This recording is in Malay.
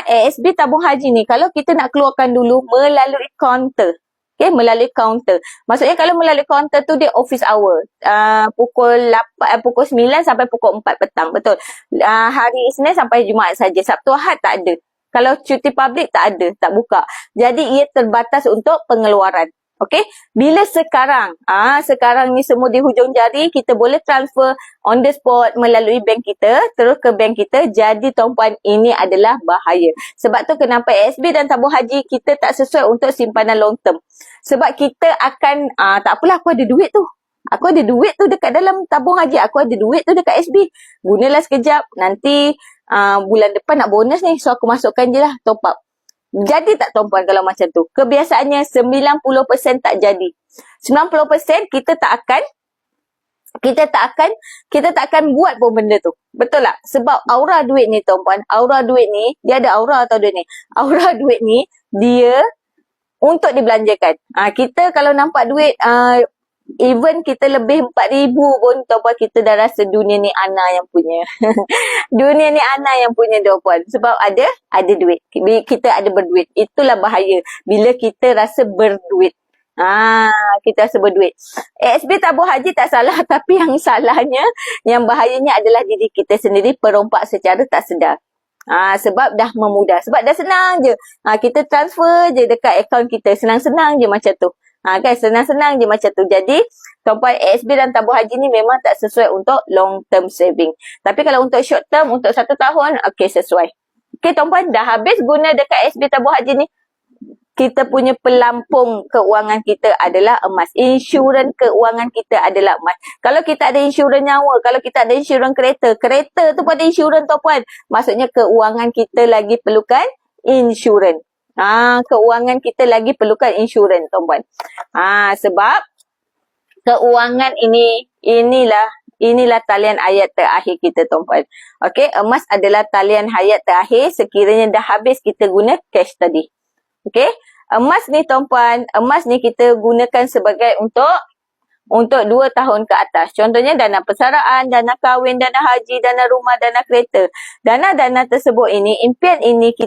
ASB tabung haji ni, kalau kita nak keluarkan dulu melalui kaunter. Okay, melalui kaunter. Maksudnya kalau melalui kaunter tu dia office hour. Pukul 9 sampai pukul 4 petang. Betul. Hari Isnin sampai Jumaat saja. Sabtu Ahad tak ada. Kalau cuti public tak ada, tak buka. Jadi ia terbatas untuk pengeluaran. Okey, bila sekarang, sekarang ni semua di hujung jari, kita boleh transfer on the spot melalui bank kita, terus ke bank kita. Jadi tuan-puan, ini adalah bahaya. Sebab tu kenapa ASB dan tabung haji kita tak sesuai untuk simpanan long term. Sebab kita akan, tak apalah aku ada duit tu. Aku ada duit tu dekat dalam tabung haji, aku ada duit tu dekat SB. Gunalah sekejap, nanti bulan depan nak bonus ni, so aku masukkan je lah, top up. Jadi tak tuan-puan kalau macam tu? Kebiasaannya 90% tak jadi. 90% kita tak akan buat pun benda tu. Betul tak? Sebab aura duit ni tuan-puan, aura duit ni, dia ada aura atau duit ni? Aura duit ni, dia untuk dibelanjakan. Kita kalau nampak duit, even kita lebih 4,000 pun tuan-puan, kita dah rasa dunia ni Ana yang punya. Dunia ni Ana yang punya tuan-puan. Sebab ada duit. Kita ada berduit. Itulah bahaya. Bila kita rasa berduit. Kita rasa berduit. ASB tabung haji tak salah. Tapi yang salahnya, yang bahayanya adalah diri kita sendiri perompak secara tak sedar. Sebab dah memudah. Sebab dah senang je. Kita transfer je dekat akaun kita. Senang-senang je macam tu. Kan senang-senang je macam tu. Jadi tuan-puan, ASB dan tabung haji ni memang tak sesuai untuk long term saving. Tapi kalau untuk short term, untuk 1 tahun, okey, sesuai. Okey tuan-puan, dah habis guna dekat ASB tabung haji ni, kita punya pelampung keuangan kita adalah emas. Insurans keuangan kita adalah emas. Kalau kita ada insurans nyawa, kalau kita ada insurans kereta, kereta tu pada insurans tuan-puan. Maksudnya keuangan kita lagi perlukan insurans. Keuangan kita lagi perlukan insurans tuan-puan. Sebab keuangan inilah talian hayat terakhir kita tuan-puan. Okey, emas adalah talian hayat terakhir sekiranya dah habis kita guna cash tadi. Okey, emas ni tuan-puan, emas ni kita gunakan sebagai untuk 2 tahun ke atas. Contohnya dana persaraan, dana kahwin, dana haji, dana rumah, dana kereta. Dana-dana tersebut ini, impian ini kita